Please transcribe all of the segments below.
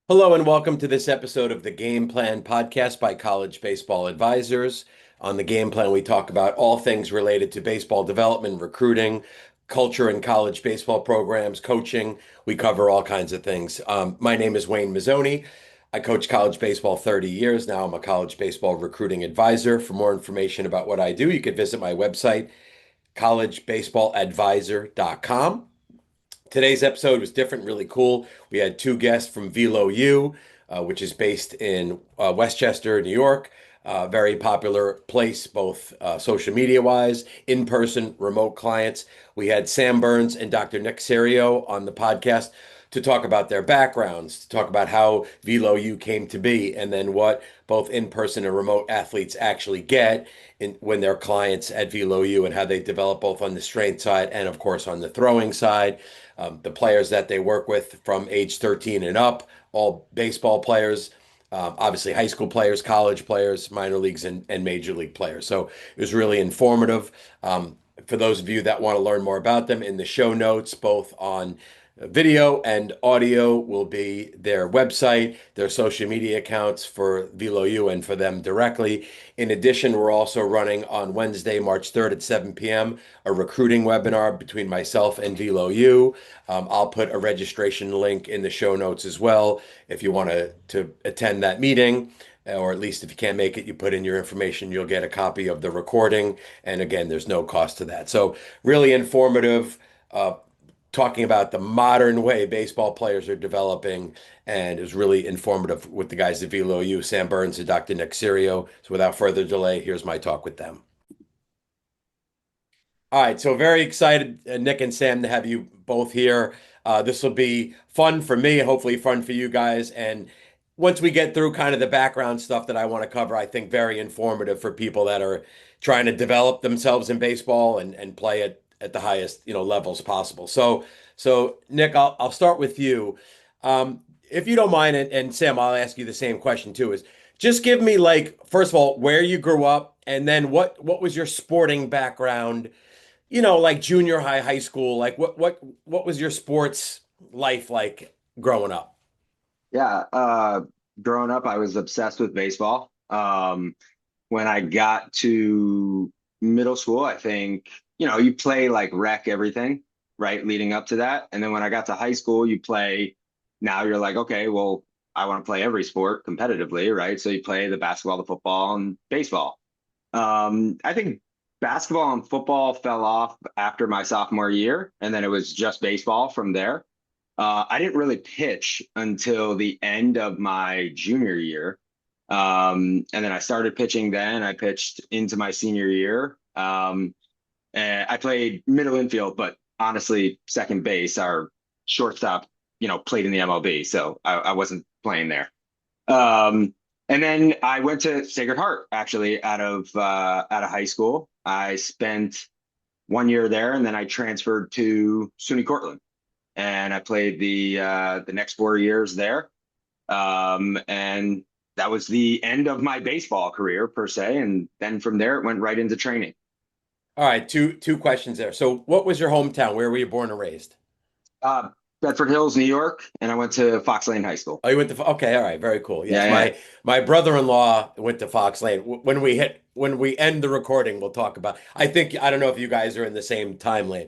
Hello and welcome to this episode of the Game Plan podcast by College Baseball Advisors. On the Game Plan, we talk about all things related to baseball development, recruiting, culture in college baseball programs, coaching. We cover all kinds of things. My name is Wayne Mazzoni. I coach college baseball 30 years now. I'm a college baseball recruiting advisor. For more information about what I do, you could visit my website, collegebaseballadvisor.com. Today's episode was different, really cool. We had two guests from Velo U, which is based in Westchester, New York. Very popular place, both social media wise, in person, remote clients. We had Sam Byrns and Dr. Nick Serio on the podcast to talk about their backgrounds, to talk about how Velo U came to be, and then what both in person and remote athletes actually get when they're clients at Velo U and how they develop both on the strength side and, of course, on the throwing side. The players that they work with from age 13 and up, all baseball players, obviously high school players, college players, minor leagues, and major league players. So it was really informative. For those of you that want to learn more about them, in the show notes, both on video and audio, will be their website, their social media accounts for Velo U and for them directly. In addition, we're also running on Wednesday, March 3rd at 7 p.m., a recruiting webinar between myself and Velo U. I'll put a registration link in the show notes as well if you want to attend that meeting. Or at least if you can't make it, you put in your information, you'll get a copy of the recording. And again, there's no cost to that. So really informative, talking about the modern way baseball players are developing, and it was really informative with the guys at Velo U, Sam Byrns and Dr. Nick Serio. So without further delay, here's my talk with them. All right, so very excited, Nick and Sam, to have you both here. This will be fun for me, hopefully fun for you guys. And once we get through kind of the background stuff that I want to cover, I think very informative for people that are trying to develop themselves in baseball and play at the highest, levels possible. So Nick, I'll start with you. If you don't mind, and Sam, I'll ask you the same question too, is just give me, like, first of all, where you grew up, and then what was your sporting background, like junior high, high school, like what was your sports life like growing up? Yeah, growing up, I was obsessed with baseball. When I got to middle school, I think, you play like rec everything, right, leading up to that. And then when I got to high school, now you're like, okay, well, I want to play every sport competitively, right? So you play the basketball, the football, and baseball. I think basketball and football fell off after my sophomore year, and then it was just baseball from there. I didn't really pitch until the end of my junior year. And then I started pitching then. I pitched into my senior year. And I played middle infield, but honestly, second base. Our shortstop, played in the MLB, so I wasn't playing there. And then I went to Sacred Heart, actually, out of high school. I spent 1 year there, and then I transferred to SUNY Cortland, and I played the next 4 years there. And that was the end of my baseball career per se. And then from there, it went right into training. All right, two questions there. So what was your hometown? Where were you born and raised? Uh, Bedford Hills, New York, and I went to Fox Lane High School. Oh, you went to, okay, all right, very cool. Yes, Yeah, yeah. my brother-in-law went to Fox Lane. When we end the recording, we'll talk about. I don't know if you guys are in the same line.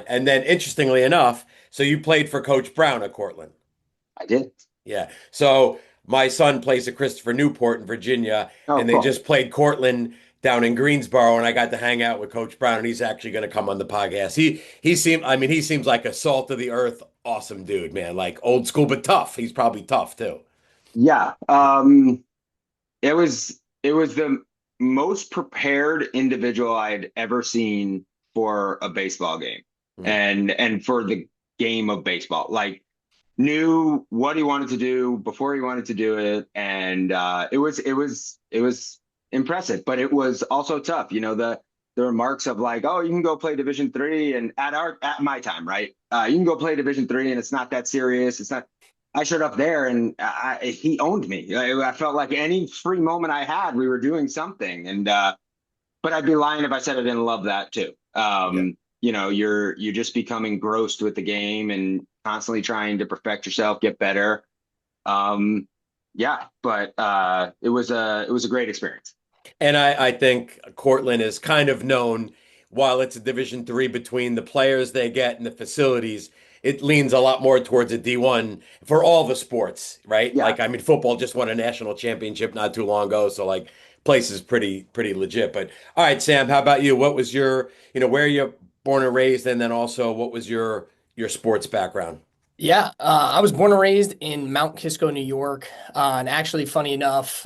And then interestingly enough, so you played for Coach Brown at Cortland. I did. Yeah. So my son plays at Christopher Newport in Virginia, Oh, and they cool. just played Cortland down in Greensboro, and I got to hang out with Coach Brown, and he's actually going to come on the podcast. He seems like a salt of the earth, awesome dude, man. Like old school, but tough. He's probably tough too. Yeah. It was the most prepared individual I'd ever seen for a baseball game, Mm. and for the game of baseball. Like, knew what he wanted to do before he wanted to do it, and it was impressive, but it was also tough. The remarks of like, oh, you can go play Division 3, and at my time, right? You can go play Division 3, and it's not that serious. It's not. I showed up there, and he owned me. I felt like any free moment I had, we were doing something, and but I'd be lying if I said I didn't love that too. Yeah. You're just becoming engrossed with the game and constantly trying to perfect yourself, get better. Yeah, but it was a great experience. And I think Cortland is kind of known, while it's a Division III, between the players they get and the facilities, it leans a lot more towards a D1 for all the sports, right? Yeah. Like, I mean, football just won a national championship not too long ago, so like place is pretty legit. But all right, Sam, how about you? What was your, where are you born and raised, and then also what was your sports background? Yeah, I was born and raised in Mount Kisco, New York. And actually, funny enough,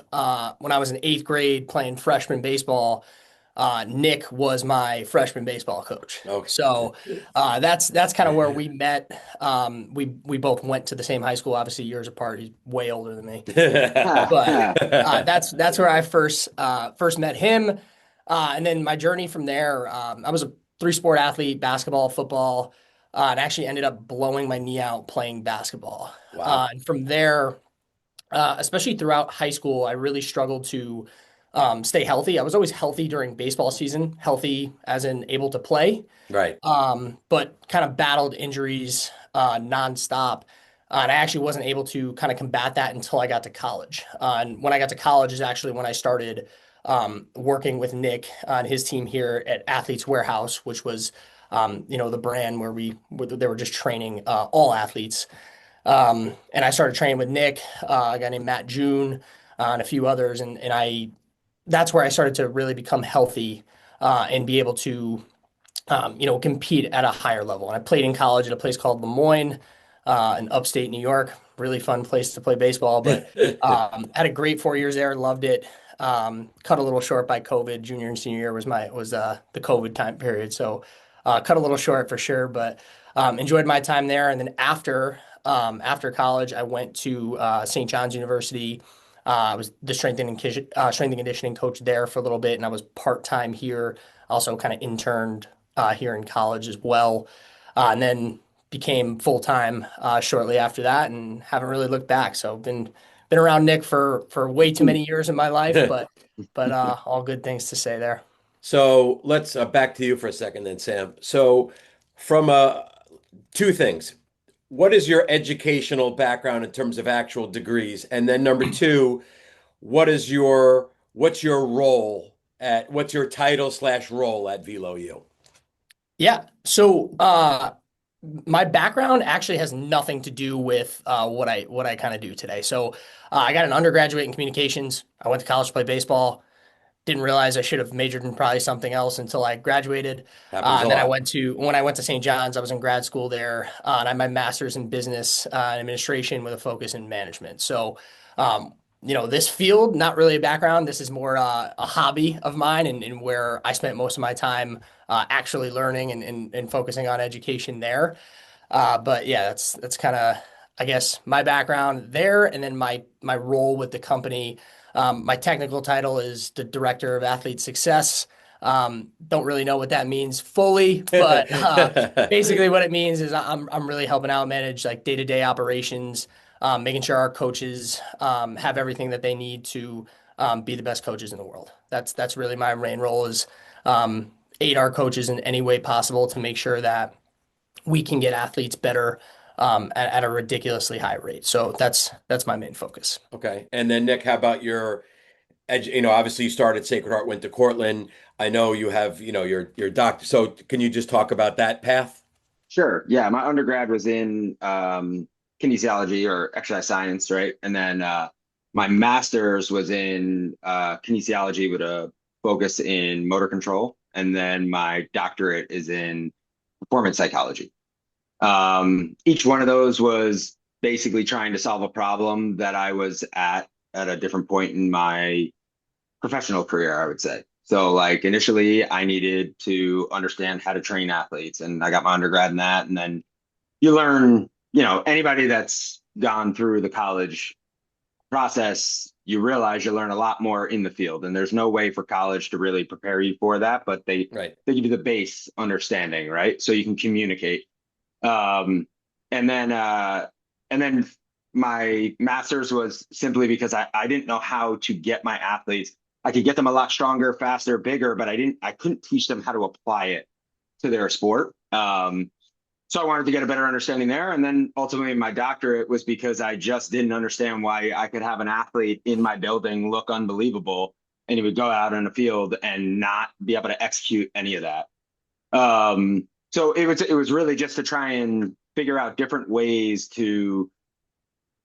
when I was in eighth grade playing freshman baseball, Nick was my freshman baseball coach. Okay. So that's kind of where we met. We both went to the same high school, obviously years apart. He's way older than me, but that's where I first met him. And then my journey from there, I was a three-sport athlete: basketball, football, and actually ended up blowing my knee out playing basketball. Wow. And from there, especially throughout high school, I really struggled to stay healthy. I was always healthy during baseball season, healthy as in able to play, Right. but kind of battled injuries nonstop. And I actually wasn't able to kind of combat that until I got to college. And when I got to college is actually when I started working with Nick on his team here at Athletes Warehouse, which was, the brand where they were just training all athletes. And I started training with Nick, a guy named Matt June, and a few others, and that's where I started to really become healthy and be able to compete at a higher level. And I played in college at a place called Lemoyne, in upstate New York. Really fun place to play baseball, but had a great 4 years there. Loved it. Cut a little short by COVID. Junior and senior year was the COVID time period, so cut a little short for sure. But enjoyed my time there. And then after college, I went to St. John's University. I was the strength and conditioning coach there for a little bit, and I was part-time here. Also, kind of interned here in college as well, and then became full-time shortly after that, and haven't really looked back. So been around Nick for way too many years in my life, but all good things to say there. So let's back to you for a second then, Sam. So from two things. What is your educational background in terms of actual degrees? And then number two, what's your role what's your title/role at Velo U? Yeah. So my background actually has nothing to do with what I kind of do today. So I got an undergraduate in communications. I went to college to play baseball. Didn't realize I should have majored in probably something else until I graduated. Happens a And then lot. when I went to St. John's, I was in grad school there, and I had my master's in business and administration with a focus in management. So, this field, not really a background. This is more a hobby of mine, and where I spent most of my time actually learning and focusing on education there. But yeah, that's kind of, I guess, my background there, and then my role with the company. My technical title is the Director of Athlete Success. Don't really know what that means fully, but basically what it means is I'm really helping out manage like day-to-day operations, making sure our coaches have everything that they need to be the best coaches in the world. That's really my main role, is aid our coaches in any way possible to make sure that we can get athletes better at a ridiculously high rate. So that's my main focus. Okay. And then Nick, how about obviously you started Sacred Heart, went to Cortland. I know you have, your doctor. So can you just talk about that path? Sure. Yeah, my undergrad was in kinesiology or exercise science, right? And then my master's was in kinesiology with a focus in motor control. And then my doctorate is in performance psychology. Each one of those was basically trying to solve a problem that I was at a different point in my professional career, I would say. So like initially I needed to understand how to train athletes, and I got my undergrad in that. And then you learn, anybody that's gone through the college process, you realize you learn a lot more in the field, and there's no way for college to really prepare you for that, but Right. they give you the base understanding, right? So you can communicate. Um, and then my master's was simply because I didn't know how to get my athletes. I could get them a lot stronger, faster, bigger, but I couldn't teach them how to apply it to their sport. So I wanted to get a better understanding there. And then ultimately my doctorate was because I just didn't understand why I could have an athlete in my building look unbelievable and he would go out in the field and not be able to execute any of that. So it was really just to try and figure out different ways to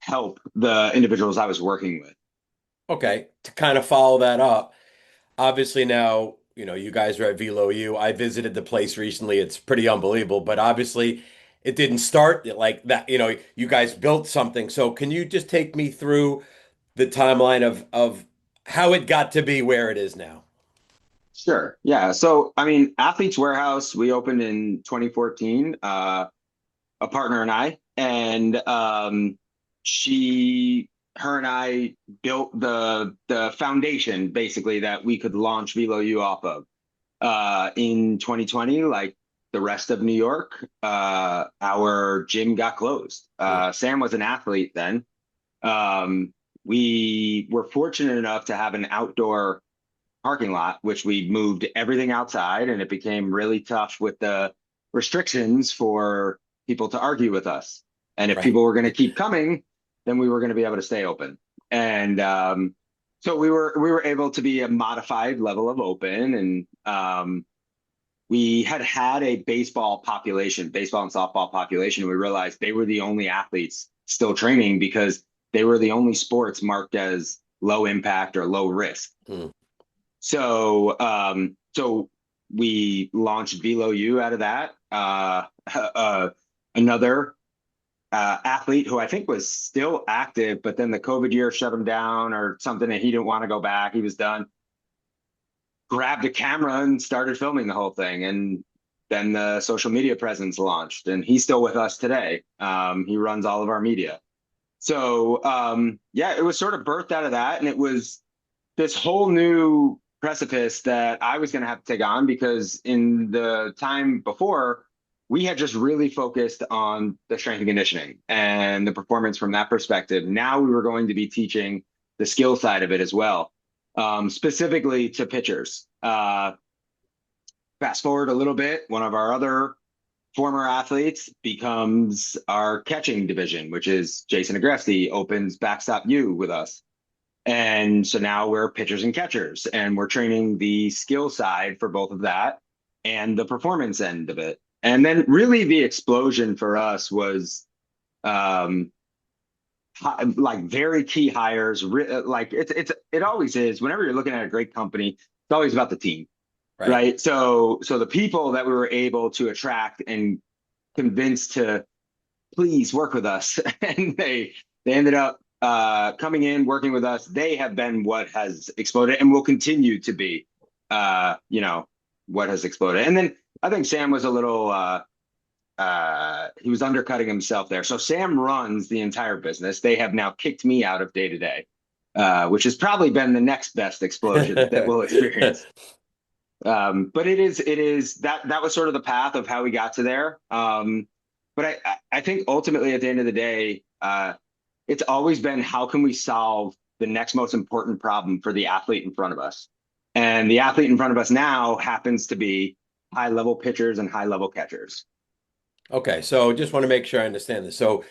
help the individuals I was working with. Okay, to kind of follow that up, obviously now, you guys are at Velo U. I visited the place recently. It's pretty unbelievable, but obviously it didn't start like that. You guys built something. So can you just take me through the timeline of how it got to be where it is now? Sure. Yeah. So, I mean, Athletes Warehouse, we opened in 2014, a partner and I, and her and I built the foundation basically that we could launch Velo U off of. In 2020, like the rest of New York, our gym got closed. Sam was an athlete then. We were fortunate enough to have an outdoor parking lot, which we moved everything outside, and it became really tough with the restrictions for people to argue with us. And if Right. people were going to keep coming, then we were going to be able to stay open. And so we were able to be a modified level of open, and we had a baseball and softball population. We realized they were the only athletes still training because they were the only sports marked as low impact or low risk. Hmm. So we launched Velo U out of that. Another athlete who I think was still active, but then the COVID year shut him down or something, and he didn't want to go back. He was done. Grabbed a camera and started filming the whole thing, and then the social media presence launched, and he's still with us today. He runs all of our media. So yeah, it was sort of birthed out of that, and it was this whole new precipice that I was going to have to take on because in the time before, we had just really focused on the strength and conditioning and the performance from that perspective. Now we were going to be teaching the skill side of it as well, specifically to pitchers. Fast forward a little bit, one of our other former athletes becomes our catching division, which is Jason Agresti, opens Backstop U with us. And so now we're pitchers and catchers, and we're training the skill side for both of that and the performance end of it. And then really the explosion for us was like very key hires. Like it always is. Whenever you're looking at a great company, it's always about the team, right? So the people that we were able to attract and convince to please work with us, and they ended up coming in, working with us. They have been what has exploded and will continue to be, what has exploded. And then I think Sam was a little, he was undercutting himself there. So Sam runs the entire business. They have now kicked me out of day to day, which has probably been the next best explosion that we'll experience. But it is that was sort of the path of how we got to there. But I think ultimately at the end of the day, it's always been how can we solve the next most important problem for the athlete in front of us? And the athlete in front of us now happens to be high level pitchers and high level catchers. Okay, so just want to make sure I understand this. So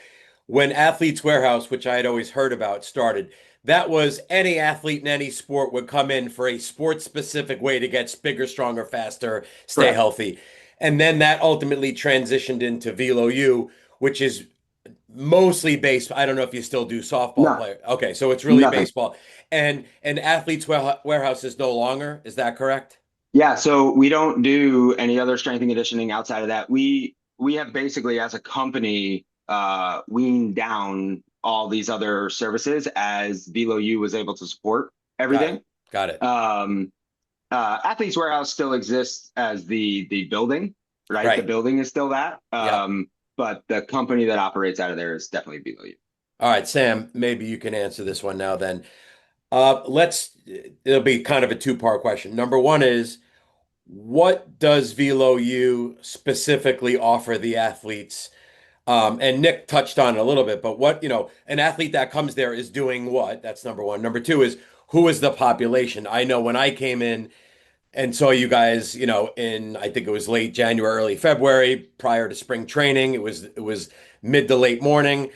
when Athletes Warehouse, which I had always heard about, started, that was any athlete in any sport would come in for a sports specific way to get bigger, stronger, faster, stay Correct. healthy. And then that ultimately transitioned into Velo U, which is mostly based. I don't know if you still do softball No, player. Okay, so it's really nothing. baseball. And Athletes Warehouse is no longer. Is that correct? Yeah, so we don't do any other strength and conditioning outside of that. We have basically as a company weaned down all these other services as Velo U was able to support Got everything. it. Got it. Athletes Warehouse still exists as the building, right? The Right. building is still that. Yep. But the company that operates out of there is definitely Velo U. All right, Sam, maybe you can answer this one now then. It'll be kind of a two-part question. Number one is, what does Velo U specifically offer the athletes? And Nick touched on it a little bit, but an athlete that comes there is doing what? That's number one. Number two is, who is the population? I know when I came in, and saw you guys, in I think it was late January, early February, prior to spring training. It was mid to late morning.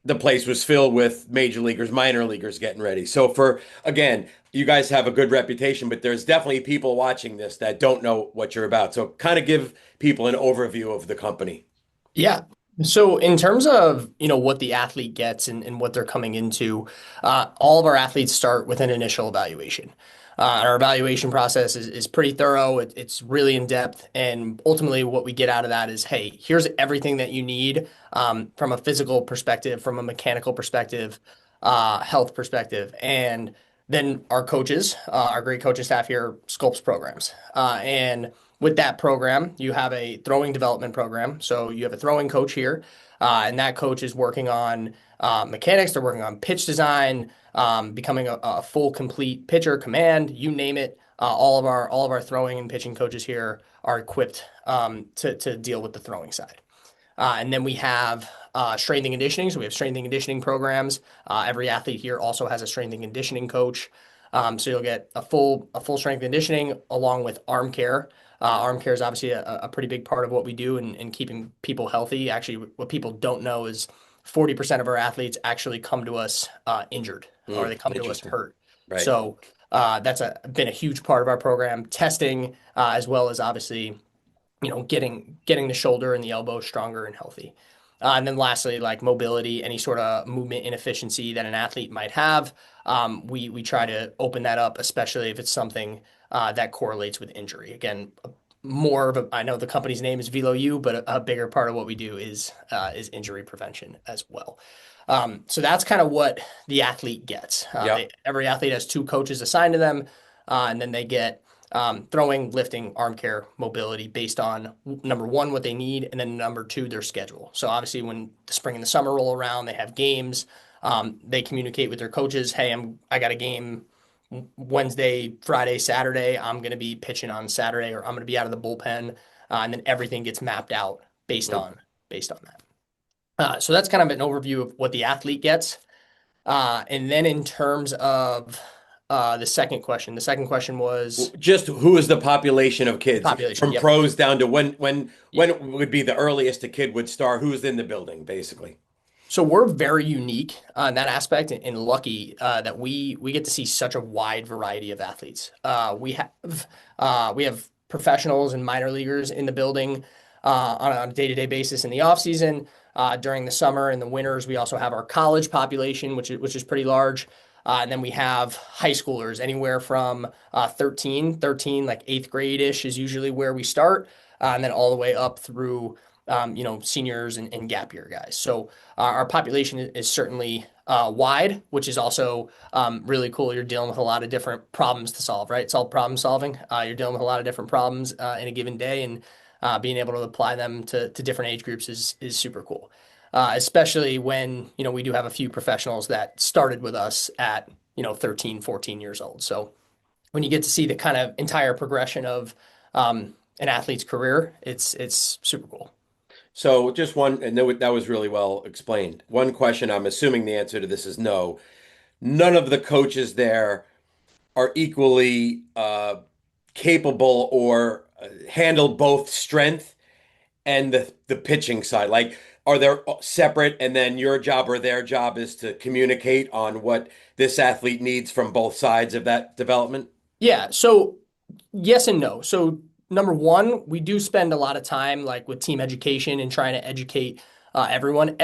The place was filled with major leaguers, minor leaguers getting ready. So again, you guys have a good reputation, but there's definitely people watching this that don't know what you're about. So kind of give people an overview of the company. Yeah. So in terms of, what the athlete gets and what they're coming into, all of our athletes start with an initial evaluation. Our evaluation process is pretty thorough. It's really in depth. And ultimately what we get out of that is, hey, here's everything that you need from a physical perspective, from a mechanical perspective, health perspective. And then our coaches, our great coaching staff here, sculpts programs. And with that program, you have a throwing development program. So you have a throwing coach here, and that coach is working on mechanics. They're working on pitch design, becoming a full, complete pitcher, command, you name it. All of our throwing and pitching coaches here are equipped to deal with the throwing side. And then we have strength and conditioning. So we have strength and conditioning programs. Every athlete here also has a strength and conditioning coach. So you'll get a full strength conditioning along with arm care. Arm care is obviously a pretty big part of what we do in keeping people healthy. Actually, what people don't know is 40% of our athletes actually come to us injured, or they come to us hurt. Right. So that's been a huge part of our program. Testing, as well as obviously, getting the shoulder and the elbow stronger and healthy. And then lastly, like mobility, any sort of movement inefficiency that an athlete might have, we try to open that up, especially if it's something that correlates with injury. Again, I know the company's name is Velo U, but a bigger part of what we do is injury prevention as well. So that's kind of what the athlete gets. Every athlete has two coaches assigned to them, and then they get throwing, lifting, arm care, mobility based on number one, what they need, and then number two, their schedule. So obviously when the spring and the summer roll around, they have games. They communicate with their coaches. Hey, I got a game Wednesday, Friday, Saturday. I'm going to be pitching on Saturday, or I'm going to be out of the bullpen. And then everything gets mapped out based on that. So that's kind of an overview of what the athlete gets. And then in terms of the second question was just who is the population of kids from yep. pros down to when would be the earliest a kid would start? Who's in the building, basically? So we're very unique in that aspect, and lucky that we get to see such a wide variety of athletes. We have professionals and minor leaguers in the building on a day-to-day basis in the off season. During the summer and the winters, we also have our college population, which is pretty large. And then we have high schoolers, anywhere from 13, like eighth grade-ish is usually where we start, and then all the way up through seniors and gap year guys. So our population is certainly wide, which is also really cool. You're dealing with a lot of different problems to solve, right? It's all problem solving. You're dealing with a lot of different problems in a given day, and being able to apply them to different age groups is super cool. Especially when, we do have a few professionals that started with us at, 13, 14 years old. So when you get to see the kind of entire progression of an athlete's career, it's super cool. So just one, and that was really well explained. One question, I'm assuming the answer to this is no. None of the coaches there are equally capable or handle both strength and the pitching side. Like, are they separate, and then your job or their job is to communicate on what this athlete needs from both sides of that development? Yeah. So yes and no. So number one, we do spend a lot of time like with team education and trying to educate everyone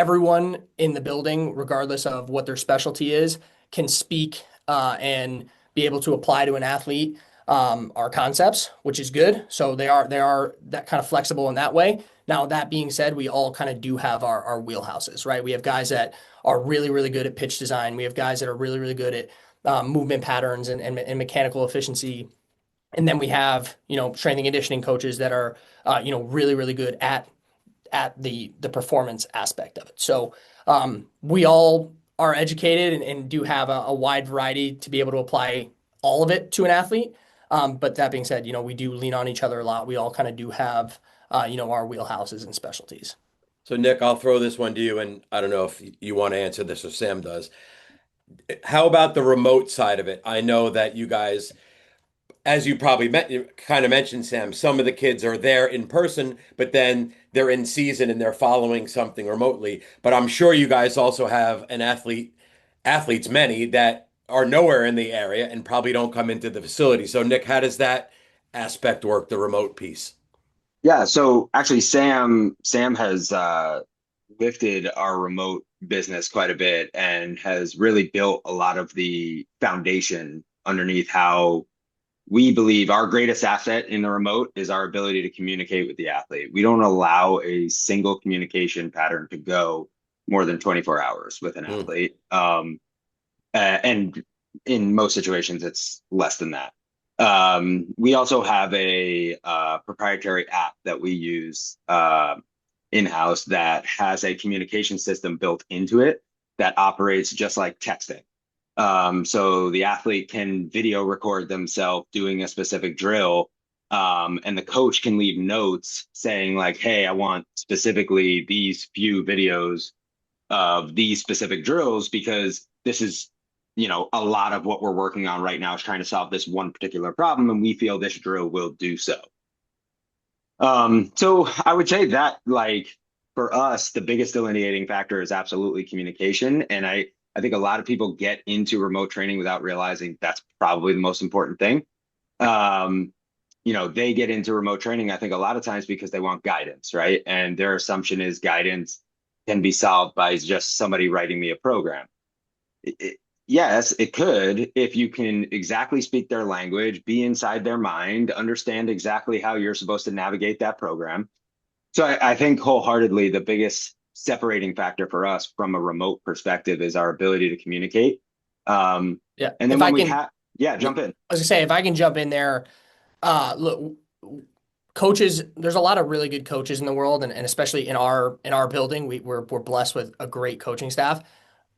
in the building, regardless of what their specialty is, can speak and be able to apply to an athlete our concepts, which is good. So they are that kind of flexible in that way. Now, that being said, we all kind of do have our wheelhouses, right? We have guys that are really, really good at pitch design. We have guys that are really, really good at movement patterns and mechanical efficiency. And then we have, strength and conditioning coaches that are, really, really good at the performance aspect of it. So we all are educated and do have a wide variety to be able to apply all of it to an athlete. But that being said, we do lean on each other a lot. We all kind of do have, our wheelhouses and specialties. So Nick, I'll throw this one to you, and I don't know if you want to answer this or Sam does. How about the remote side of it? I know that you guys as you probably kind of mentioned, Sam, some of the kids are there in person, but then they're in season and they're following something remotely. But I'm sure you guys also have athletes, many that are nowhere in the area and probably don't come into the facility. So, Nick, how does that aspect work, the remote piece? Yeah, so actually Sam has lifted our remote business quite a bit and has really built a lot of the foundation underneath how we believe our greatest asset in the remote is our ability to communicate with the athlete. We don't allow a single communication pattern to go more than 24 hours with an athlete. And in most situations, it's less than that. We also have a proprietary app that we use in-house that has a communication system built into it that operates just like texting. So the athlete can video record themselves doing a specific drill, and the coach can leave notes saying like, hey, I want specifically these few videos of these specific drills because this is, a lot of what we're working on right now is trying to solve this one particular problem, and we feel this drill will do so. So I would say that, like, for us, the biggest delineating factor is absolutely communication. And I think a lot of people get into remote training without realizing that's probably the most important thing. They get into remote training, I think, a lot of times because they want guidance, right? And their assumption is guidance can be solved by just somebody writing me a program. Yes, it could, if you can exactly speak their language, be inside their mind, understand exactly how you're supposed to navigate that program. So I think wholeheartedly the biggest separating factor for us from a remote perspective is our ability to communicate. Yeah. And then jump in. I was gonna say, if I can jump in there, look, coaches, there's a lot of really good coaches in the world, and especially in our building, we're blessed with a great coaching staff.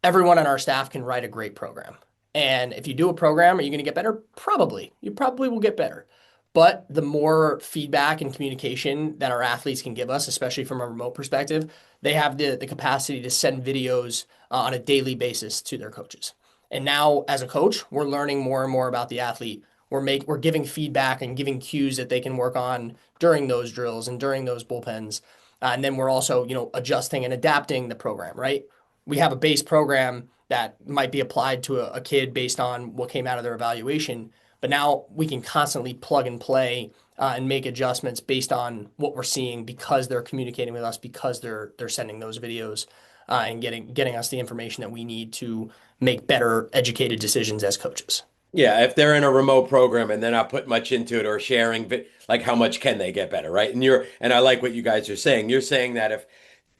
Everyone on our staff can write a great program. And if you do a program, are you going to get better? Probably. You probably will get better. But the more feedback and communication that our athletes can give us, especially from a remote perspective, they have the capacity to send videos on a daily basis to their coaches. And now, as a coach, we're learning more and more about the athlete. We're giving feedback and giving cues that they can work on during those drills and during those bullpens. And then we're also, adjusting and adapting the program, right? We have a base program that might be applied to a kid based on what came out of their evaluation. But now we can constantly plug and play and make adjustments based on what we're seeing because they're communicating with us, because they're sending those videos and getting us the information that we need to make better educated decisions as coaches. Yeah, if they're in a remote program and they're not putting much into it or sharing, like how much can they get better, right? And I like what you guys are saying. You're saying that if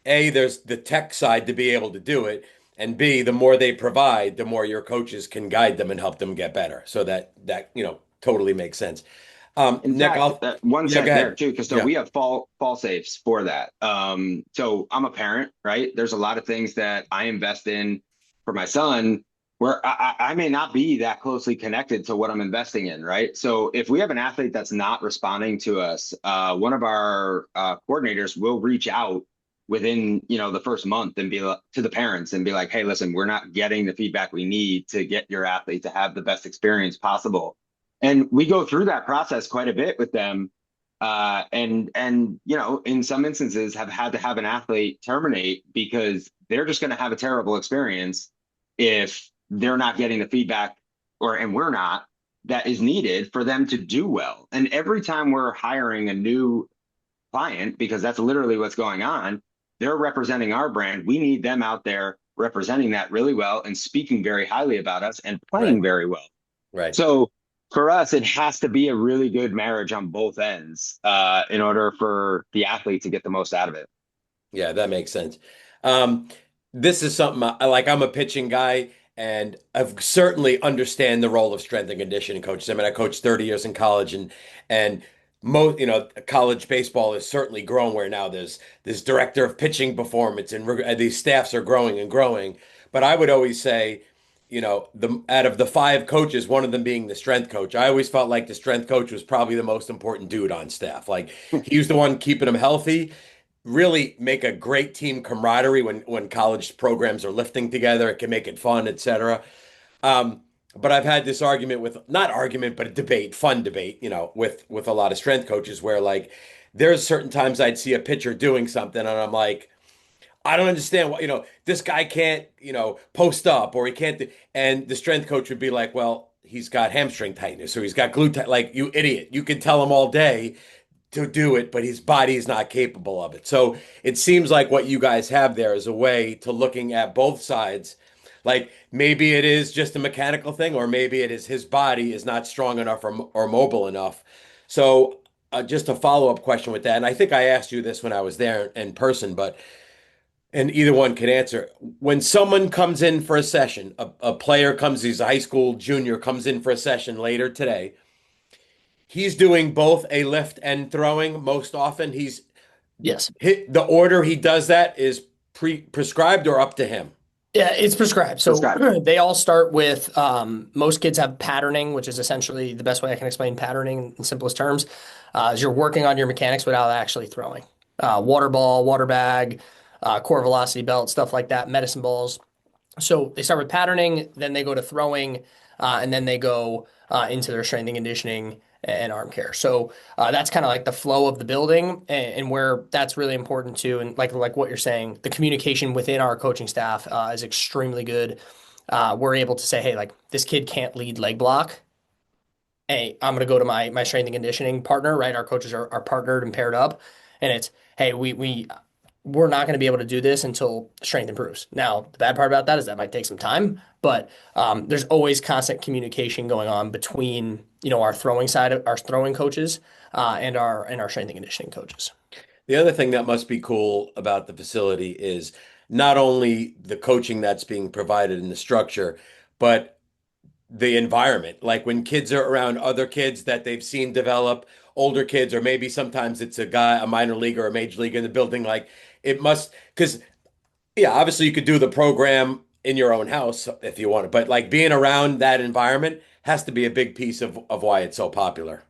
A, there's the tech side to be able to do it, and B, the more they provide, the more your coaches can guide them and help them get better. So that totally makes sense. In Nick, fact, one go sec ahead. there too, because Yeah. we have fall safes for that. So I'm a parent, right? There's a lot of things that I invest in for my son where I may not be that closely connected to what I'm investing in, right? So if we have an athlete that's not responding to us, one of our coordinators will reach out within the first month and be to the parents and be like, hey, listen, we're not getting the feedback we need to get your athlete to have the best experience possible. And we go through that process quite a bit with them. And in some instances have had to have an athlete terminate because they're just going to have a terrible experience if they're not getting the feedback and we're not, that is needed for them to do well. And every time we're hiring a new client, because that's literally what's going on, they're representing our brand. We need them out there representing that really well and speaking very highly about us and playing very well. Right. So for us, it has to be a really good marriage on both ends in order for the athlete to get the most out of it. Yeah, that makes sense. This is something I'm a pitching guy, and I've certainly understand the role of strength and conditioning coaches. I mean, I coached 30 years in college, and most, college baseball is certainly grown where now there's this director of pitching performance, and these staffs are growing and growing. But I would always say, out of the 5 coaches, one of them being the strength coach, I always felt like the strength coach was probably the most important dude on staff. Like he was the one keeping them healthy, really make a great team camaraderie when college programs are lifting together. It can make it fun, etc. but I've had this argument with, not argument, but a debate, fun debate, with a lot of strength coaches where like there's certain times I'd see a pitcher doing something and I'm like, I don't understand what, this guy can't, post up or he can't do, and the strength coach would be like, well, he's got hamstring tightness or he's got glute, like, you idiot. You can tell him all day to do it, but his body is not capable of it. So it seems like what you guys have there is a way to looking at both sides. Like maybe it is just a mechanical thing, or maybe it is his body is not strong enough or mobile enough. So just a follow-up question with that, and I think I asked you this when I was there in person, but and either one can answer. When someone comes in for a session, a player comes, he's a high school junior, comes in for a session later today. He's doing both a lift and throwing most often. He's Yes. hit the order he does that is prescribed or up to him. Yeah, it's prescribed. So Prescribed. they all start with most kids have patterning, which is essentially the best way I can explain patterning in simplest terms. Is you're working on your mechanics without actually throwing. Water ball, water bag, core velocity belt, stuff like that, medicine balls. So they start with patterning, then they go to throwing, and then they go into their strength and conditioning and arm care. So that's kind of like the flow of the building, and where that's really important too. And like what you're saying, the communication within our coaching staff is extremely good. We're able to say, hey, like this kid can't lead leg block. Hey, I'm going to go to my strength and conditioning partner, right? Our coaches are partnered and paired up, and it's, hey, we're not going to be able to do this until strength improves. Now, the bad part about that is that might take some time, but there's always constant communication going on between, our throwing side of our throwing coaches and our strength and conditioning coaches. The other thing that must be cool about the facility is not only the coaching that's being provided in the structure, but the environment. Like when kids are around other kids that they've seen develop, older kids, or maybe sometimes it's a guy, a minor league or a major league in the building. Like it must, because yeah, obviously you could do the program in your own house if you want it, but like being around that environment has to be a big piece of why it's so popular.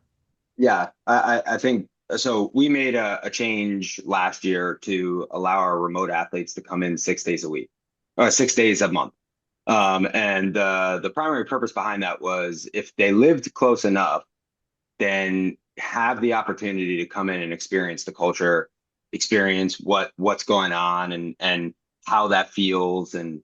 Yeah, I think so. We made a change last year to allow our remote athletes to come in 6 days a week, 6 days a month. And the primary purpose behind that was if they lived close enough, then have the opportunity to come in and experience the culture, experience what's going on and how that feels. And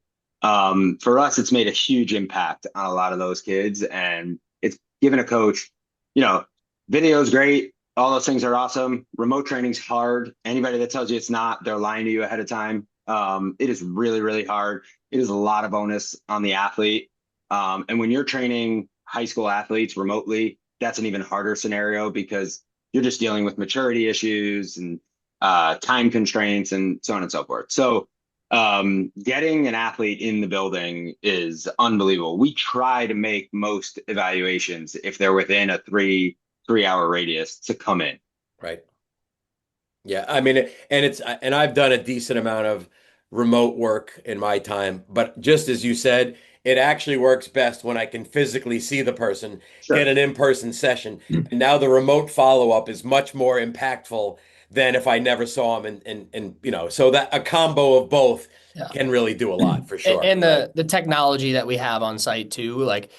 for us, it's made a huge impact on a lot of those kids. And it's given a coach, video is great. All those things are awesome. Remote training's hard. Anybody that tells you it's not, they're lying to you ahead of time. It is really, really hard. It is a lot of onus on the athlete. And when you're training high school athletes remotely, that's an even harder scenario because you're just dealing with maturity issues and time constraints and so on and so forth. So getting an athlete in the building is unbelievable. We try to make most evaluations if they're within a 3-hour radius to come in. Right. Yeah. I mean, and I've done a decent amount of remote work in my time, but just as you said, it actually works best when I can physically see the person, Sure. get an in-person session. And now the remote follow-up is much more impactful than if I never saw him. And so that a combo of both can really do a lot for sure. And the technology that we have on site too, like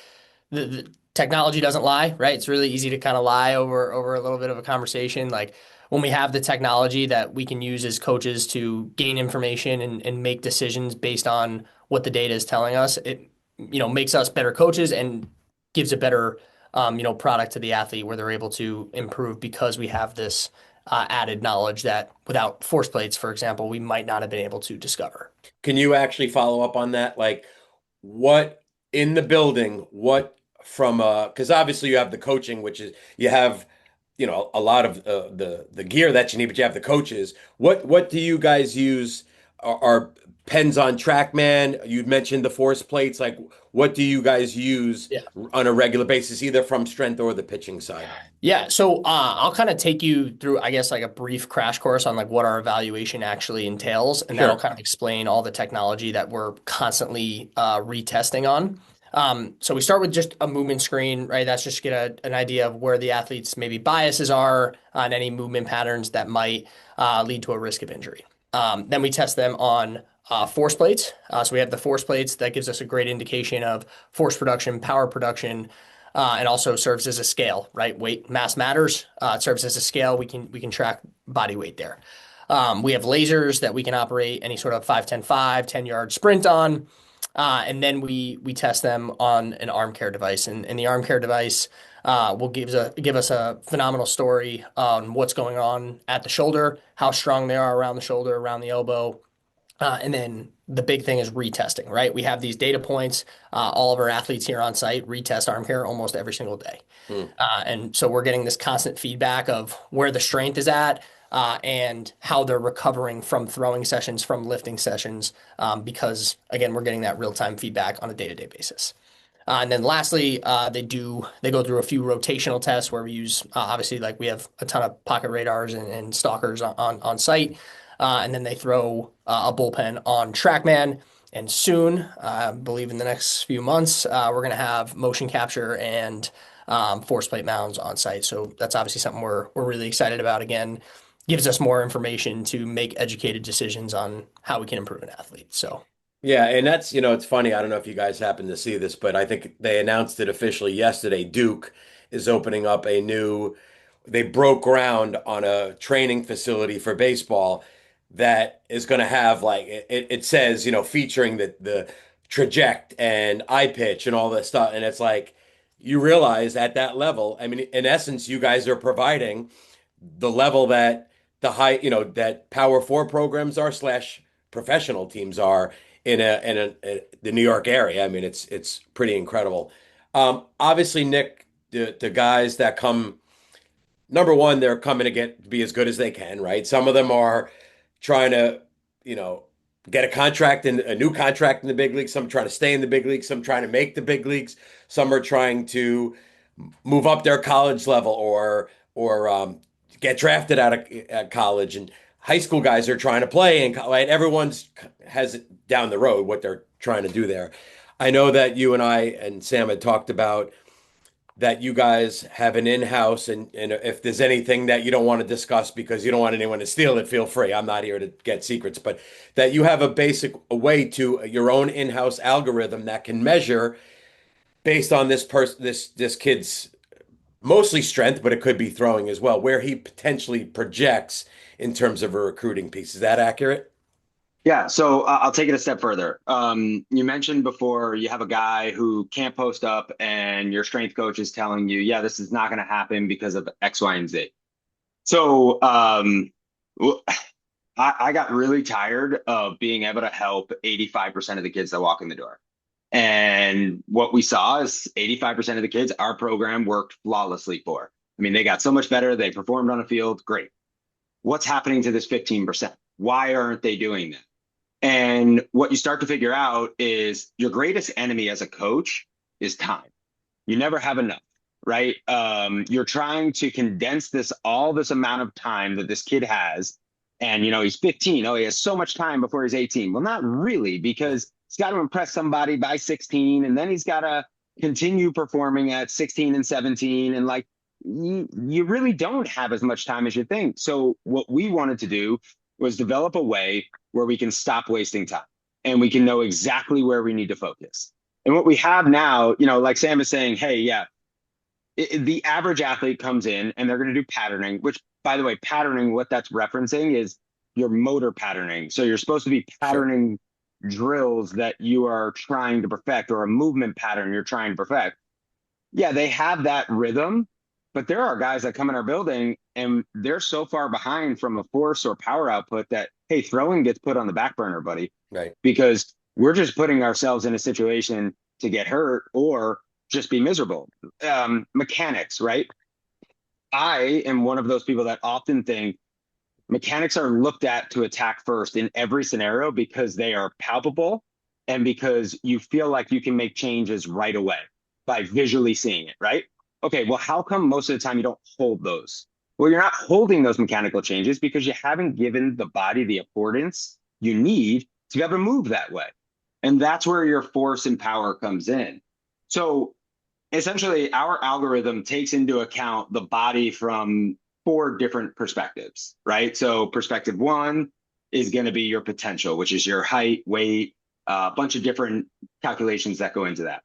the technology doesn't lie, right? It's really easy to kind of lie over a little bit of a conversation. Like when we have the technology that we can use as coaches to gain information and make decisions based on what the data is telling us, it makes us better coaches and gives a better product to the athlete where they're able to improve because we have this added knowledge that without force plates, for example, we might not have been able to discover. Can you actually follow up on that? Like what in the building, what from because obviously you have the coaching, which is you have a lot of the gear that you need, but you have the coaches. What do you guys use? Are pens on TrackMan? You mentioned the force plates. Like, what do you guys use on a regular basis, either from strength or the pitching side? Yeah, so I'll kind of take you through, I guess, like a brief crash course on like what our evaluation actually entails, and that'll kind of explain all the technology that we're constantly retesting on. So we start with just a movement screen, right? That's just get an idea of where the athlete's maybe biases are on any movement patterns that might lead to a risk of injury. Then we test them on force plates. So we have the force plates that gives us a great indication of force production, power production, and also serves as a scale, right? Weight, mass matters. It serves as a scale. We can track body weight there. We have lasers that we can operate any sort of 5-10-5, 10-yard sprint on. And then we test them on an arm care device. And the arm care device will give us a phenomenal story on what's going on at the shoulder, how strong they are around the shoulder, around the elbow. And then the big thing is retesting, right? We have these data points. All of our athletes here on site retest arm care almost every single day. And so we're getting this constant feedback of where the strength is at, and how they're recovering from throwing sessions, from lifting sessions, because again, we're getting that real-time feedback on a day-to-day basis. And then lastly, they go through a few rotational tests where we use, obviously, like we have a ton of pocket radars and stalkers on site. And then they throw a bullpen on TrackMan. And soon, I believe in the next few months, we're going to have motion capture and force plate mounds on site. So that's obviously something we're really excited about. Again, gives us more information to make educated decisions on how we can improve an athlete. So Yeah, and that's, it's funny. I don't know if you guys happen to see this, but I think they announced it officially yesterday. Duke is opening up they broke ground on a training facility for baseball that is going to have like it says, featuring the traject and eye pitch and all this stuff. And it's like you realize at that level, I mean, in essence, you guys are providing the level that the high, that Power Four programs are slash professional teams are in the New York area. I mean, it's pretty incredible. Obviously, Nick, the guys that come, number one, they're coming to be as good as they can, right? Some of them are trying to, get a new contract in the big leagues. Some trying to stay in the big leagues. Some trying to make the big leagues. Some are trying to move up their college level or get drafted out of college. And high school guys are trying to play, and right? Everyone's has it down the road what they're trying to do there. I know that you and I and Sam had talked about that you guys have an in-house, and if there's anything that you don't want to discuss because you don't want anyone to steal it, feel free. I'm not here to get secrets, but that you have a way to your own in-house algorithm that can measure based on this kid's mostly strength, but it could be throwing as well, where he potentially projects in terms of a recruiting piece. Is that accurate? Yeah, so I'll take it a step further. You mentioned before you have a guy who can't post up, and your strength coach is telling you, yeah, this is not going to happen because of X, Y, and Z. So I got really tired of being able to help 85% of the kids that walk in the door. And what we saw is 85% of the kids our program worked flawlessly for. I mean, they got so much better. They performed on a field. Great. What's happening to this 15%? Why aren't they doing that? And what you start to figure out is your greatest enemy as a coach is time. You never have enough, right? You're trying to condense all this amount of time that this kid has. And, he's 15. Oh, he has so much time before he's 18. Well, not really, because he's got to impress somebody by 16. And then he's got to continue performing at 16 and 17. And like, you really don't have as much time as you think. So what we wanted to do was develop a way where we can stop wasting time and we can know exactly where we need to focus. And what we have now, like Sam is saying, hey, yeah, the average athlete comes in and they're going to do patterning, which, by the way, patterning, what that's referencing is your motor patterning. So you're supposed to be patterning drills that you are trying to perfect, or a movement pattern you're trying to perfect. Yeah, they have that rhythm. But there are guys that come in our building and they're so far behind from a force or power output that, hey, throwing gets put on the back burner, buddy. Right. Because we're just putting ourselves in a situation to get hurt or just be miserable. Mechanics, right? I am one of those people that often think mechanics are looked at to attack first in every scenario because they are palpable and because you feel like you can make changes right away by visually seeing it, right? Okay, well, how come most of the time you don't hold those? Well, you're not holding those mechanical changes because you haven't given the body the affordance you need to be able to move that way. And that's where your force and power comes in. So essentially, our algorithm takes into account the body from 4 different perspectives, right? So perspective 1 is going to be your potential, which is your height, weight, a bunch of different calculations that go into that.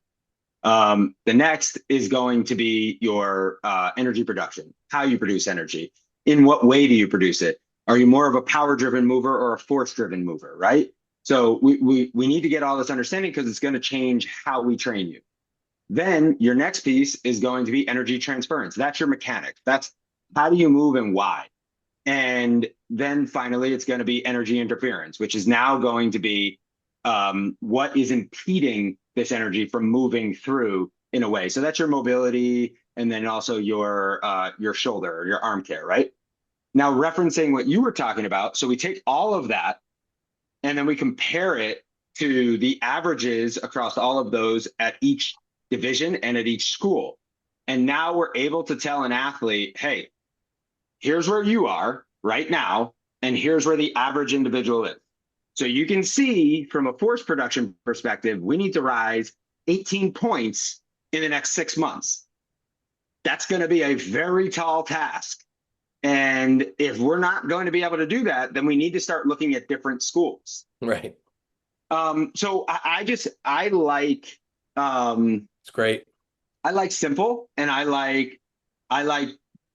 The next is going to be your energy production, how you produce energy. In what way do you produce it? Are you more of a power-driven mover or a force-driven mover, right? So we need to get all this understanding because it's going to change how we train you. Then your next piece is going to be energy transference. That's your mechanics. That's how do you move and why. And then finally, it's going to be energy interference, which is now going to be what is impeding this energy from moving through in a way. So that's your mobility, and then also your shoulder or your arm care, right? Now, referencing what you were talking about, so we take all of that and then we compare it to the averages across all of those at each division and at each school. And now we're able to tell an athlete, hey, here's where you are right now, and here's where the average individual is. So you can see from a force production perspective, we need to rise 18 points in the next 6 months. That's going to be a very tall task. And if we're not going to be able to do that, then we need to start looking at different schools. Right. So I like It's great. I like simple, and I like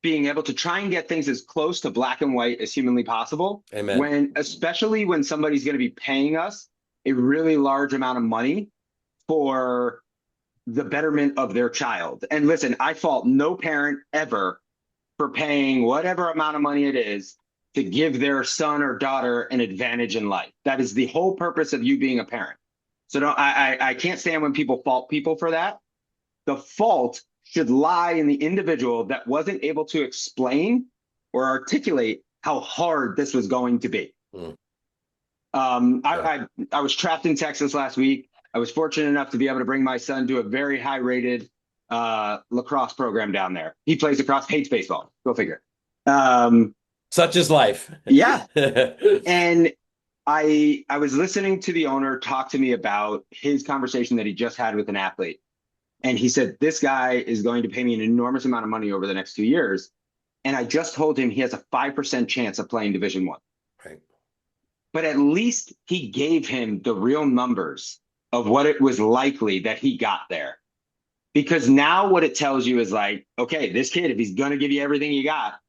being able to try and get things as close to black and white as humanly possible. Amen. Especially when somebody's going to be paying us a really large amount of money for the betterment of their child. And listen, I fault no parent ever for paying whatever amount of money it is to give their son or daughter an advantage in life. That is the whole purpose of you being a parent. So I can't stand when people fault people for that. The fault should lie in the individual that wasn't able to explain or articulate how hard this was going to be. I was trapped in Texas last week. I was fortunate enough to be able to bring my son to a very high-rated lacrosse program down there. He plays lacrosse, hates baseball. Go figure. Such is life. Yeah. And I was listening to the owner talk to me about his conversation that he just had with an athlete. And he said, this guy is going to pay me an enormous amount of money over the next 2 years. And I just told him he has a 5% chance of playing Division I. Right. But at least he gave him the real numbers of what it was likely that he got there. Because now what it tells you is like, okay, this kid, if he's going to give you everything you got,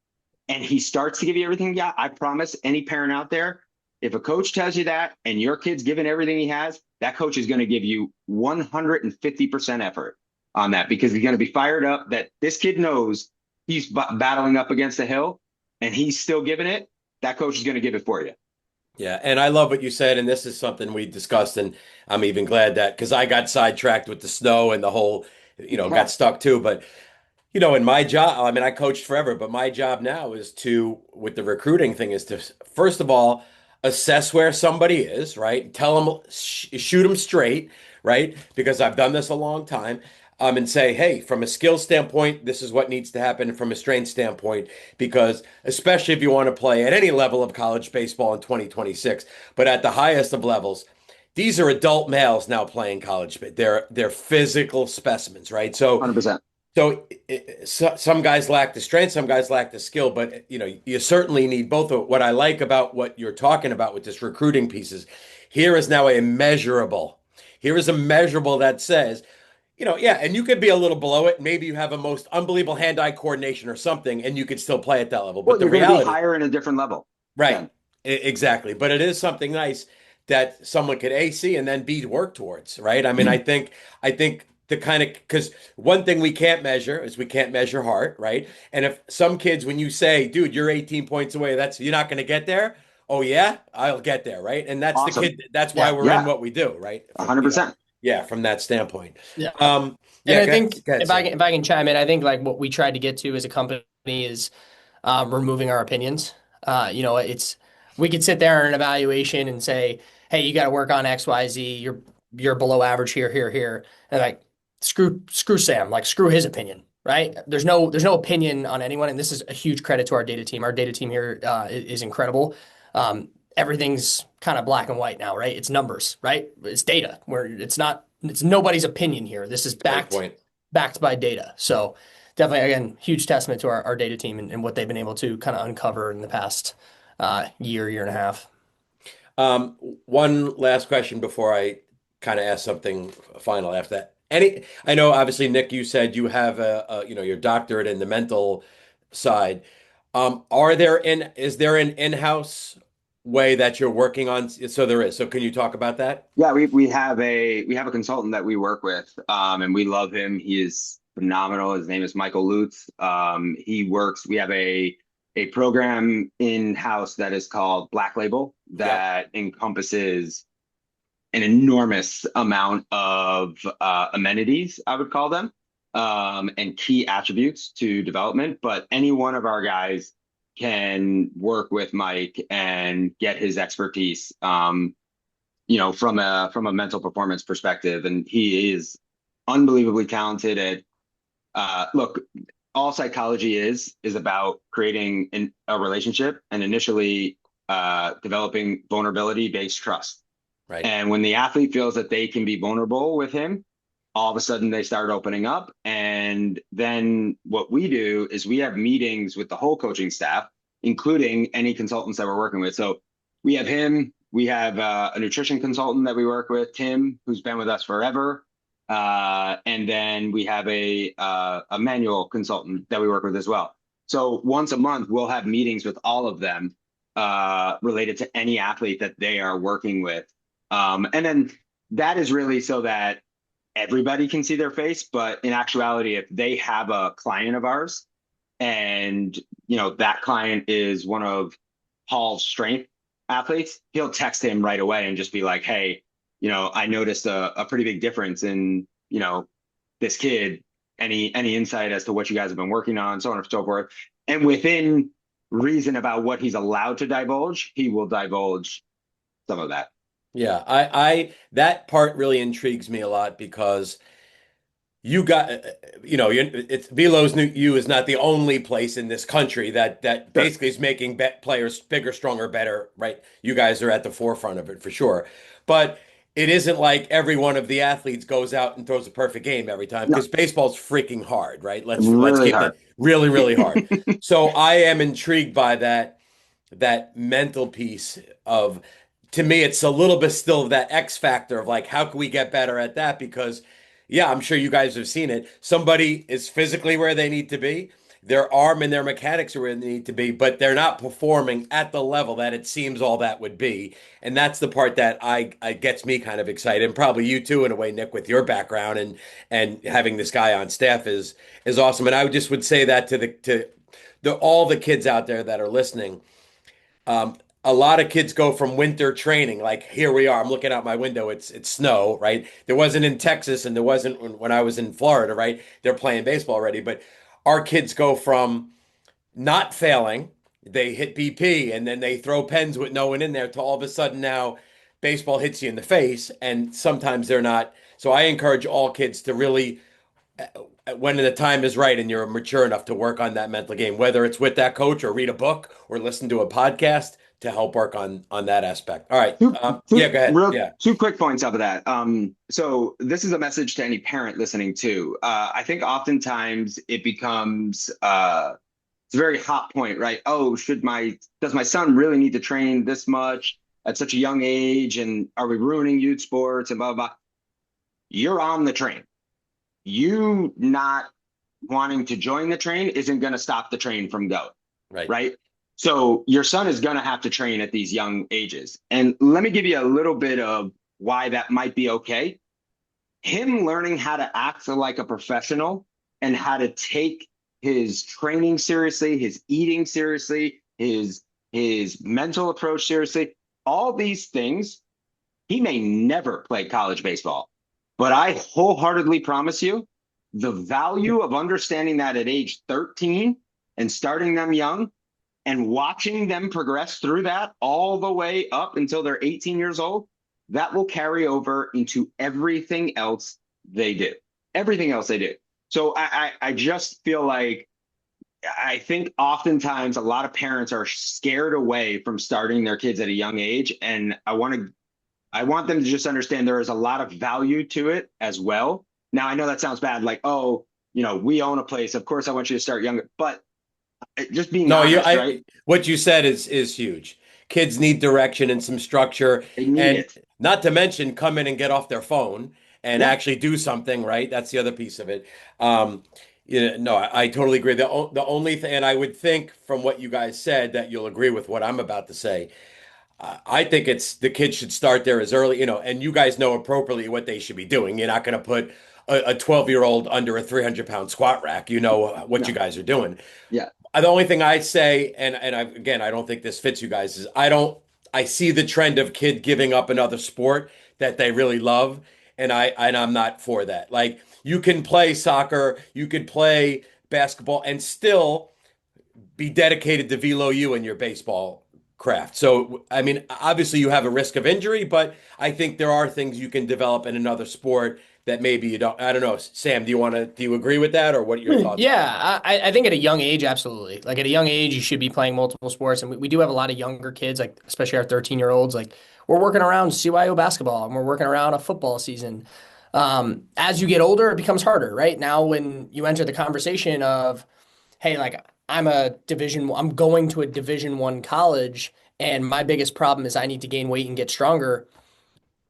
and he starts to give you everything you got, I promise any parent out there, if a coach tells you that and your kid's giving everything he has, that coach is going to give you 150% effort on that, because he's going to be fired up that this kid knows he's battling up against a hill and he's still giving it. That coach is going to give it for you. Yeah, and I love what you said, and this is something we discussed, and I'm even glad that, because I got sidetracked with the snow and the whole, got stuck too. But, in my job, I mean, I coached forever, but my job now is with the recruiting thing, is to, first of all, assess where somebody is, right? Tell them, shoot them straight, right? Because I've done this a long time. And say, hey, from a skill standpoint, this is what needs to happen from a strength standpoint, because especially if you want to play at any level of college baseball in 2026, but at the highest of levels, these are adult males now playing college. They're physical specimens, right? So 100%. So some guys lack the strength, some guys lack the skill, but you certainly need both. What I like about what you're talking about with this recruiting pieces, here is now a measurable. Here is a measurable that says, and you could be a little below it. Maybe you have a most unbelievable hand-eye coordination or something, and you could still play at that level. But well, you're going to be higher in a different level. Right. Yeah. Exactly. But it is something nice that someone could A, see, and then B, work towards, right? I mean, I think the kind of, because one thing we can't measure is we can't measure heart, right? And if some kids, when you say, dude, you're 18 points away, you're not going to get there. Oh yeah, I'll get there, right? And that's awesome. The kid. That's why we're in what we do, right? 100%. Yeah, from that standpoint. Yeah. And I think if I can chime in, I think like what we tried to get to as a company is removing our opinions. We could sit there in an evaluation and say, hey, you got to work on X, Y, Z. You're below average here. And like, screw Sam, like screw his opinion, right? There's no opinion on anyone. And this is a huge credit to our data team. Our data team here is incredible. Everything's kind of black and white now, right? It's numbers, right? It's data where it's nobody's opinion here. This is backed by data. So definitely, again, huge testament to our data team and what they've been able to kind of uncover in the past year and a half. One last question before I kind of ask something final after that. I know obviously, Nick, you said you have your doctorate in the mental side. Is there an in-house way that you're working on? So there is. So can you talk about that? Yeah, we have a consultant that we work with, and we love him. He is phenomenal. His name is Michael Lutz. We have a program in-house that is called Black Label Yep. that encompasses an enormous amount of amenities, I would call them, and key attributes to development. But any one of our guys can work with Mike and get his expertise, from a mental performance perspective. And he is unbelievably talented at look, all psychology is about creating a relationship and initially developing vulnerability-based trust. Right. And when the athlete feels that they can be vulnerable with him, all of a sudden they start opening up. And then what we do is we have meetings with the whole coaching staff, including any consultants that we're working with. So we have him, we have a nutrition consultant that we work with, Tim, who's been with us forever. And then we have a manual consultant that we work with as well. So once a month, we'll have meetings with all of them related to any athlete that they are working with. And then that is really so that everybody can see their face. But in actuality, if they have a client of ours and, that client is one of Paul's strength athletes, he'll text him right away and just be like, hey, I noticed a pretty big difference in, this kid. Any insight as to what you guys have been working on, so on and so forth. And within reason about what he's allowed to divulge, he will divulge some of that. Yeah, I that part really intrigues me a lot because you got, it's Velo's New U is not the only place in this country that Sure. basically is making players bigger, stronger, better, right? You guys are at the forefront of it for sure. But it isn't like every one of the athletes goes out and throws a perfect game every time No, because baseball's freaking hard, right? Let's really keep that hard. really, really hard. So I am intrigued by that mental piece of, to me, it's a little bit still of that X factor of like, how can we get better at that? Because, yeah, I'm sure you guys have seen it. Somebody is physically where they need to be, their arm and their mechanics are where they need to be, but they're not performing at the level that it seems all that would be. And that's the part that I gets me kind of excited, and probably you too, in a way, Nick, with your background and having this guy on staff is awesome. And I would say that to all the kids out there that are listening. A lot of kids go from winter training, like here we are. I'm looking out my window. It's snow, right? There wasn't in Texas, and there wasn't when I was in Florida, right? They're playing baseball already, but our kids go from not failing, they hit BP, and then they throw pens with no one in there, to all of a sudden now baseball hits you in the face, and sometimes they're not. So I encourage all kids to really, when the time is right and you're mature enough to work on that mental game, whether it's with that coach or read a book or listen to a podcast to help work on that aspect. All right. Yeah, go ahead. Yeah. Two quick points of that. So this is a message to any parent listening too. I think oftentimes it becomes it's a very hot point, right? Oh, does my son really need to train this much at such a young age? And are we ruining youth sports and blah, blah, blah? You're on the train. You not wanting to join the train isn't going to stop the train from going. Right. So your son is going to have to train at these young ages. And let me give you a little bit of why that might be okay. Him learning how to act like a professional and how to take his training seriously, his eating seriously, his mental approach seriously, all these things, he may never play college baseball. But I wholeheartedly promise you, the value of understanding that at age 13 and starting them young and watching them progress through that all the way up until they're 18 years old, that will carry over into everything else they do. Everything else they do. So I just feel like, I think oftentimes a lot of parents are scared away from starting their kids at a young age. And I want them to just understand there is a lot of value to it as well. Now, I know that sounds bad, like, oh, we own a place. Of course, I want you to start younger, but just being honest, right? What you said is huge, kids need direction and some structure, They need and it. not to mention come in and get off their phone and Yeah. actually do something, right? That's the other piece of it. Um, no, I totally agree. The only thing, and I would think from what you guys said that you'll agree with what I'm about to say. I think it's the kids should start there as early, and you guys know appropriately what they should be doing. You're not going to put a 12-year-old under a 300-pound squat rack. You know what you No. guys are doing. Yeah. The only thing I'd say, again, I don't think this fits you guys, is I see the trend of kid giving up another sport that they really love, and I'm not for that. Like you can play soccer, you could play basketball, and still be dedicated to Velo U and your baseball craft. So, I mean, obviously you have a risk of injury, but I think there are things you can develop in another sport that maybe you don't. I don't know. Sam, do you agree with that, or what are your thoughts? Yeah, I think at a young age, absolutely. Like at a young age, you should be playing multiple sports. And we do have a lot of younger kids, like especially our 13-year-olds. Like we're working around CYO basketball and we're working around a football season. As you get older, it becomes harder, right? Now, when you enter the conversation of, hey, like I'm going to a Division I college, and my biggest problem is I need to gain weight and get stronger.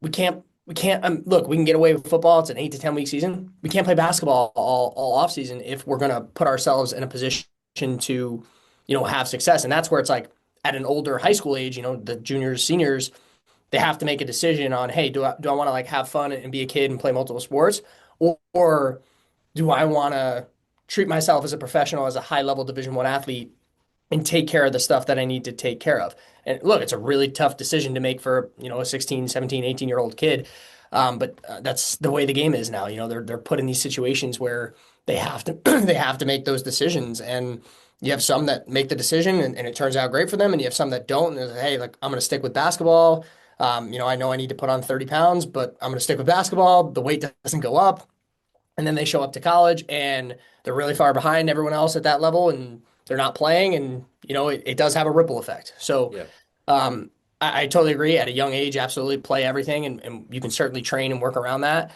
We can't look, we can get away with football. It's an 8 to 10 week season. We can't play basketball all off season if we're going to put ourselves in a position to, have success. And that's where it's like at an older high school age, the juniors, seniors, they have to make a decision on, hey, do I want to like have fun and be a kid and play multiple sports, or do I want to treat myself as a professional, as a high level Division I athlete, and take care of the stuff that I need to take care of. And look, it's a really tough decision to make for, a 16, 17, 18-year-old kid. But that's the way the game is now. They're put in these situations where they have to they have to make those decisions. And you have some that make the decision and it turns out great for them, and you have some that don't. And hey, like I'm going to stick with basketball. I know I need to put on 30 pounds, but I'm going to stick with basketball. The weight doesn't go up. And then they show up to college and they're really far behind everyone else at that level, and they're not playing, and it does have a ripple effect. So Yeah. I totally agree. At a young age, absolutely play everything, and you can certainly train and work around that.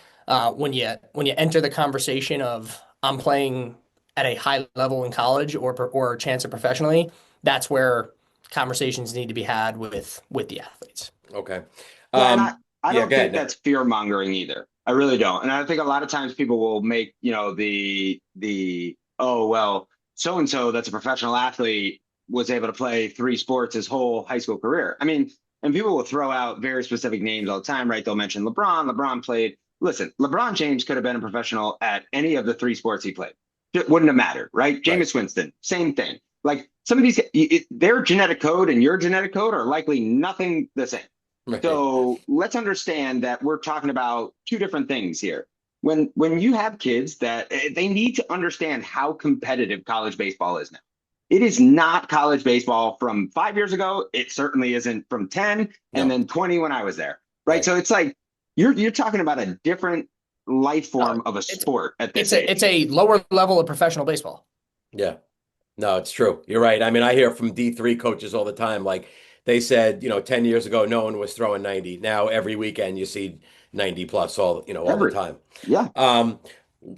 When you enter the conversation of I'm playing at a high level in college or a chance of professionally, that's where conversations need to be had with the athletes. Okay. Yeah, and I Yeah, don't go think ahead. that's fear mongering either. I really don't. And I think a lot of times people will make, the oh well, so and so that's a professional athlete was able to play 3 sports his whole high school career. I mean, and people will throw out very specific names all the time, right? They'll mention LeBron. LeBron played. Listen, LeBron James could have been a professional at any of the 3 sports he played. It wouldn't have mattered, right? Right. Jameis Winston, same thing. Like some of these, their genetic code and your genetic code are likely nothing the same. Right. So let's understand that we're talking about 2 different things here. When you have kids, that they need to understand how competitive college baseball is now. It is not college baseball from 5 years ago. It certainly isn't from 10 and then 20 when I was there. Right. So it's like you're talking about a different life form of a sport at this age. It's a lower level of professional baseball. Yeah. No, it's true. You're right. I mean, I hear from D3 coaches all the time, like they said, 10 years ago, no one was throwing 90. Now every weekend you see 90 plus all the time. Yeah.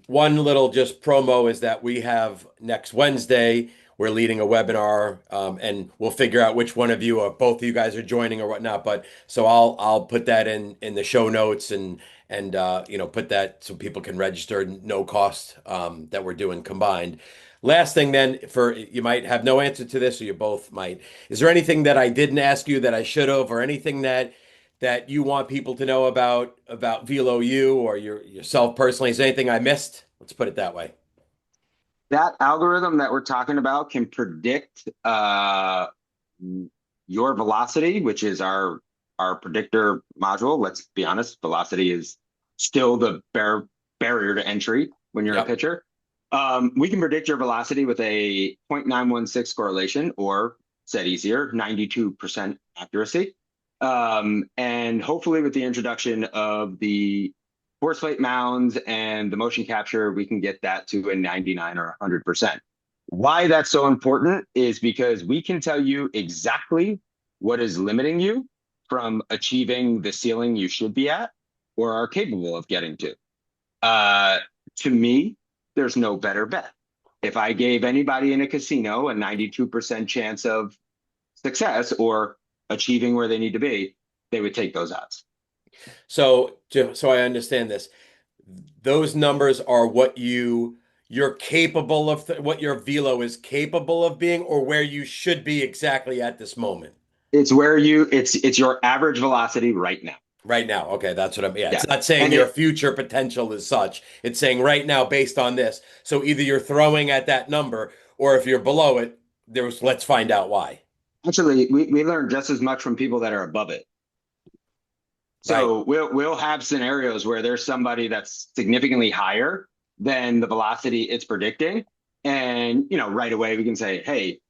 One little just promo is that we have next Wednesday, we're leading a webinar, and we'll figure out which one of you or both of you guys are joining or whatnot. But so I'll put that in the show notes and put that so people can register, no cost, that we're doing combined. Last thing then, you might have no answer to this, or you both might. Is there anything that I didn't ask you that I should have, or anything that you want people to know about Velo U or yourself personally? Is there anything I missed? Let's put it that way. That algorithm that we're talking about can predict your velocity, which is our predictor module. Let's be honest, velocity is still the barrier to entry when you're a pitcher. We can predict your velocity with a 0.916 correlation, or said easier, 92% accuracy. And hopefully with the introduction of the force plate mounds and the motion capture, we can get that to a 99 or 100%. Why that's so important is because we can tell you exactly what is limiting you from achieving the ceiling you should be at or are capable of getting to. To me, there's no better bet. If I gave anybody in a casino a 92% chance of success, or achieving where they need to be, they would take those odds. So I understand this. Those numbers are what you're capable of, what your velo is capable of being, or where you should be exactly at this moment. It's it's your average velocity right now. Right now. Okay, that's what yeah. Yeah. It's not saying And your future potential is such. It's saying right now based on this. So either you're throwing at that number, or if you're below it, let's find out why. Actually, we learn just as much from people that are above it. So Right. we'll have scenarios where there's somebody that's significantly higher than the velocity it's predicting. And, right away we can say, hey,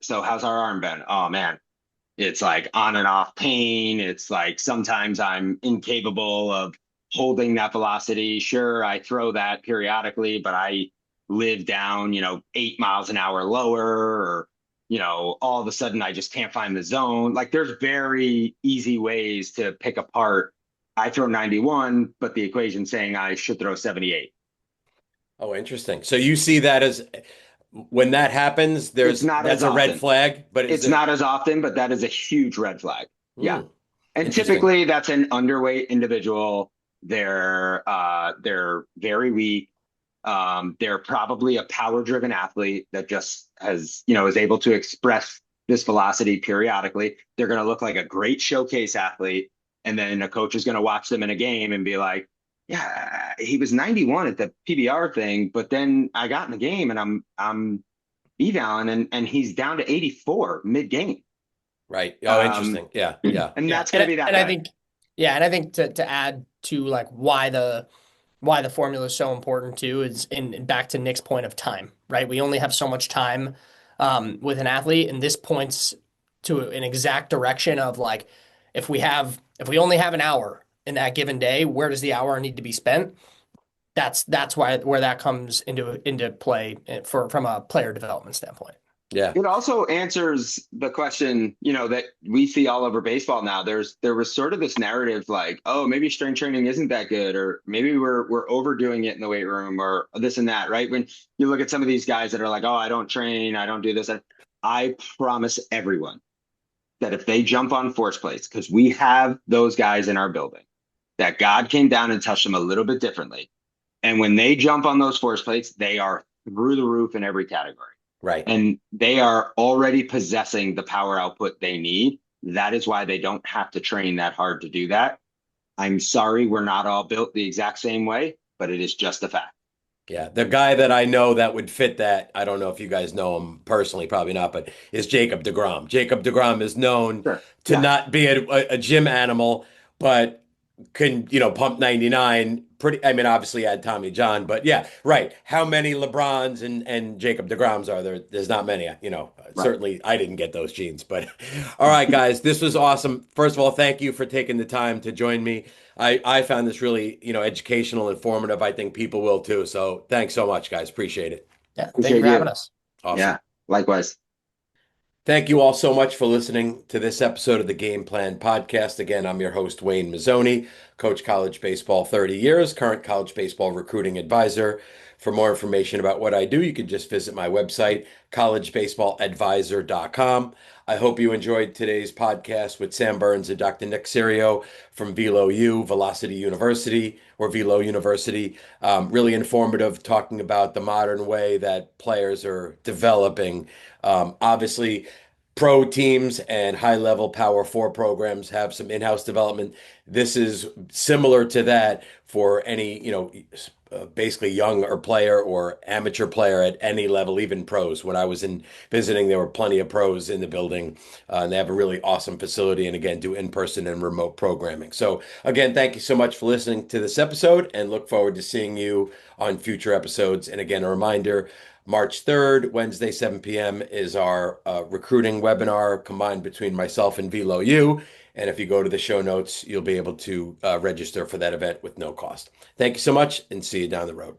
so how's our arm been? Oh man, it's like on and off pain. It's like sometimes I'm incapable of holding that velocity. Sure, I throw that periodically, but I live down, 8 miles an hour lower, or, all of a sudden I just can't find the zone. Like there's very easy ways to pick apart. I throw 91, but the equation's saying I should throw 78. Oh, interesting. So you see that as when that happens, It's not that's as a red often. flag, but It's not as often, but that is a huge red flag. Yeah. And Interesting. typically that's an underweight individual. They're very weak. They're probably a power-driven athlete that just has, is able to express this velocity periodically. They're going to look like a great showcase athlete. And then a coach is going to watch them in a game and be like, yeah, he was 91 at the PBR thing, but then I got in the game and I'm evaling and he's down to 84 mid-game. Right. Oh, interesting. Yeah. Yeah. And that's going to be that. And I think, and I think to add to like why the formula is so important too is in back to Nick's point of time, right? We only have so much time with an athlete, and this points to an exact direction of like if we only have an hour in that given day, where does the hour need to be spent? That's where that comes into play from a player development standpoint. Yeah. It also answers the question, that we see all over baseball now. There was sort of this narrative like, oh, maybe strength training isn't that good, or maybe we're overdoing it in the weight room, or this and that, right? When you look at some of these guys that are like, oh, I don't train, I don't do this. I promise everyone that if they jump on force plates, because we have those guys in our building, that God came down and touched them a little bit differently. And when they jump on those force plates, they are through the roof in every category. Right. And they are already possessing the power output they need. That is why they don't have to train that hard to do that. I'm sorry, we're not all built the exact same way, but it is just a fact. Yeah. The guy that I know that would fit that, I don't know if you guys know him personally, probably not, but is Jacob deGrom. Jacob deGrom is known to not be a gym animal, but can, pump 99 pretty. I mean, obviously add Tommy John, but yeah, right. How many LeBrons and Jacob deGroms are there? There's not many, Certainly I didn't get those genes, but all right, guys, this was awesome. First of all, thank you for taking the time to join me. I found this really, educational, informative. I think people will too. So thanks so much, guys. Appreciate it. Yeah. Thank you for having us. Awesome. Yeah, likewise. Thank you all so much for listening to this episode of the Game Plan Podcast. Again, I'm your host, Wayne Mazzoni, coach college baseball 30 years, current college baseball recruiting advisor. For more information about what I do, you can just visit my website, collegebaseballadvisor.com. I hope you enjoyed today's podcast with Sam Byrns and Dr. Nick Serio from Velo U, Velocity University, or Velo University. Really informative, talking about the modern way that players are developing. Obviously, pro teams and high-level Power 4 programs have some in-house development. This is similar to that for any, basically young or player or amateur player at any level, even pros. When I was visiting, there were plenty of pros in the building, and they have a really awesome facility, and again, do in-person and remote programming. So again, thank you so much for listening to this episode, and look forward to seeing you on future episodes. And again, a reminder, March 3rd, Wednesday, 7 p.m. is our recruiting webinar combined between myself and Velo U. And if you go to the show notes, you'll be able to register for that event with no cost. Thank you so much, and see you down the road.